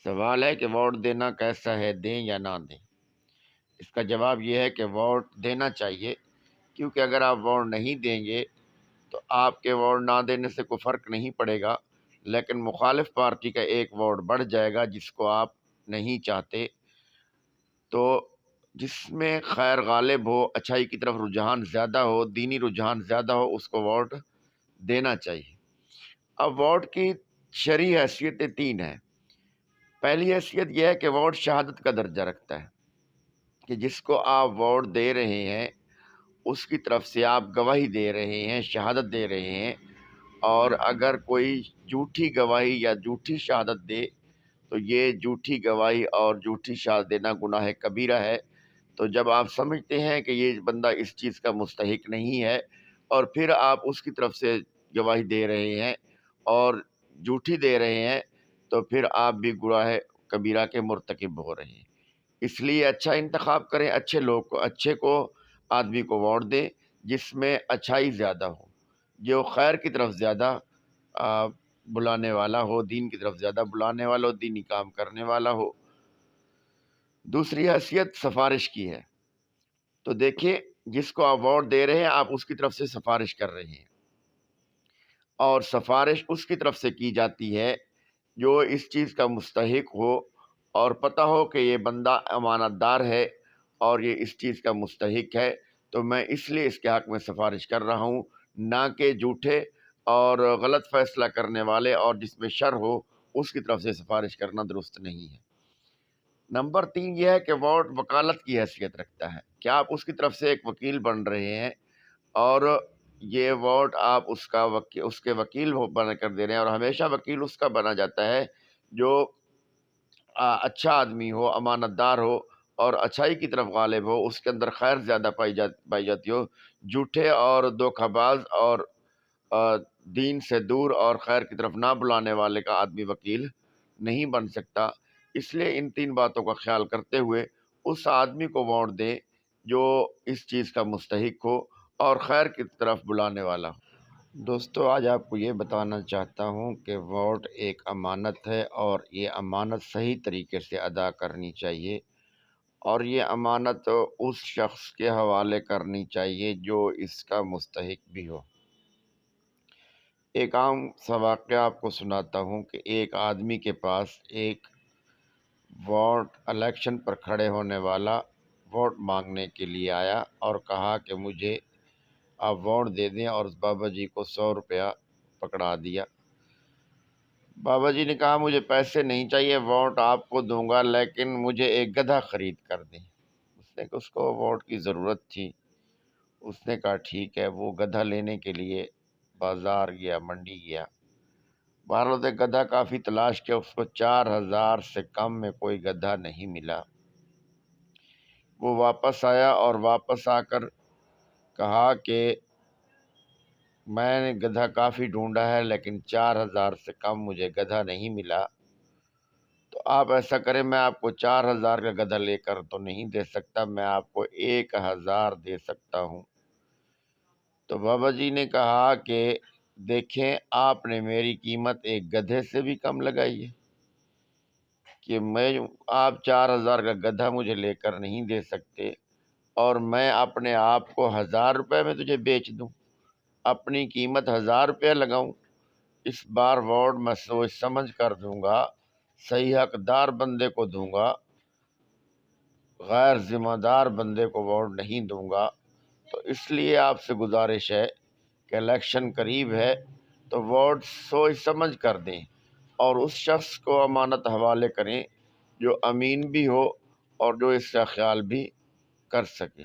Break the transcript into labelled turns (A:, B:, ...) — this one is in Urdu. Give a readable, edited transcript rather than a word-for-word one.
A: سوال ہے کہ ووٹ دینا کیسا ہے، دیں یا نہ دیں؟ اس کا جواب یہ ہے کہ ووٹ دینا چاہیے، کیونکہ اگر آپ ووٹ نہیں دیں گے تو آپ کے ووٹ نہ دینے سے کوئی فرق نہیں پڑے گا، لیکن مخالف پارٹی کا ایک ووٹ بڑھ جائے گا جس کو آپ نہیں چاہتے۔ تو جس میں خیر غالب ہو، اچھائی کی طرف رجحان زیادہ ہو، دینی رجحان زیادہ ہو، اس کو ووٹ دینا چاہیے۔ اب ووٹ کی شرعی حیثیتیں تین ہیں۔ پہلی حیثیت یہ ہے کہ ووٹ شہادت کا درجہ رکھتا ہے، کہ جس کو آپ ووٹ دے رہے ہیں اس کی طرف سے آپ گواہی دے رہے ہیں، شہادت دے رہے ہیں، اور اگر کوئی جھوٹی گواہی یا جھوٹی شہادت دے تو یہ جھوٹی گواہی اور جھوٹی شہادت دینا گناہ کبیرہ ہے۔ تو جب آپ سمجھتے ہیں کہ یہ بندہ اس چیز کا مستحق نہیں ہے اور پھر آپ اس کی طرف سے گواہی دے رہے ہیں اور جھوٹی دے رہے ہیں تو پھر آپ بھی گناہ کبیرہ کے مرتکب ہو رہے ہیں۔ اس لیے اچھا انتخاب کریں، اچھے لوگ کو، اچھے کو، آدمی کو ووٹ دیں جس میں اچھائی زیادہ ہو، جو خیر کی طرف زیادہ بلانے والا ہو، دین کی طرف زیادہ بلانے والا ہو، دینی کام کرنے والا ہو۔ دوسری حیثیت سفارش کی ہے۔ تو دیکھیں، جس کو آپ ووٹ دے رہے ہیں آپ اس کی طرف سے سفارش کر رہے ہیں، اور سفارش اس کی طرف سے کی جاتی ہے جو اس چیز کا مستحق ہو اور پتہ ہو کہ یہ بندہ امانت دار ہے اور یہ اس چیز کا مستحق ہے، تو میں اس لیے اس کے حق میں سفارش کر رہا ہوں، نہ کہ جھوٹے اور غلط فیصلہ کرنے والے اور جس میں شر ہو اس کی طرف سے سفارش کرنا درست نہیں ہے۔ نمبر 3 یہ ہے کہ ووٹ وکالت کی حیثیت رکھتا ہے، کہ آپ اس کی طرف سے ایک وکیل بن رہے ہیں اور یہ ووٹ آپ اس کے وکیل بنا کر دے رہے ہیں، اور ہمیشہ وکیل اس کا بنا جاتا ہے جو اچھا آدمی ہو، امانت دار ہو اور اچھائی کی طرف غالب ہو، اس کے اندر خیر زیادہ پائی جاتی ہو۔ جھوٹے اور دھوکہ باز اور دین سے دور اور خیر کی طرف نہ بلانے والے کا آدمی وکیل نہیں بن سکتا۔ اس لیے ان تین باتوں کا خیال کرتے ہوئے اس آدمی کو ووٹ دیں جو اس چیز کا مستحق ہو اور خیر کی طرف بلانے والا ہو۔ دوستو، آج آپ کو یہ بتانا چاہتا ہوں کہ ووٹ ایک امانت ہے اور یہ امانت صحیح طریقے سے ادا کرنی چاہیے، اور یہ امانت اس شخص کے حوالے کرنی چاہیے جو اس کا مستحق بھی ہو۔ ایک عام سا واقعہ آپ کو سناتا ہوں کہ ایک آدمی کے پاس ایک ووٹ الیکشن پر کھڑے ہونے والا ووٹ مانگنے کے لیے آیا اور کہا کہ مجھے آپ ووٹ دے دیں، اور اس بابا جی کو 100 روپیہ پکڑا دیا۔ بابا جی نے کہا مجھے پیسے نہیں چاہیے، ووٹ آپ کو دوں گا لیکن مجھے ایک گدھا خرید کر دیں۔ اس کو ووٹ کی ضرورت تھی۔ اس نے کہا ٹھیک ہے۔ وہ گدھا لینے کے لیے بازار گیا، منڈی گیا۔ بہرحال گدھا کافی تلاش کیا، اس کو 4000 سے کم میں کوئی گدھا نہیں ملا۔ وہ واپس آیا اور واپس آ کر کہا کہ میں نے گدھا کافی ڈھونڈا ہے لیکن 4000 سے کم مجھے گدھا نہیں ملا۔ تو آپ ایسا کریں، میں آپ کو 4000 کا گدھا لے کر تو نہیں دے سکتا، میں آپ کو 1000 دے سکتا ہوں۔ تو بابا جی نے کہا کہ دیکھیں، آپ نے میری قیمت ایک گدھے سے بھی کم لگائی ہے، کہ آپ 4000 کا گدھا مجھے لے کر نہیں دے سکتے، اور میں اپنے آپ کو 1000 روپے میں تجھے بیچ دوں، اپنی قیمت 1000 روپے لگاؤں۔ اس بار ووٹ میں سوچ سمجھ کر دوں گا، صحیح حقدار بندے کو دوں گا، غیر ذمہ دار بندے کو ووٹ نہیں دوں گا۔ تو اس لیے آپ سے گزارش ہے کہ الیکشن قریب ہے تو ووٹ سوچ سمجھ کر دیں اور اس شخص کو امانت حوالے کریں جو امین بھی ہو اور جو اس کا خیال بھی کر سکے۔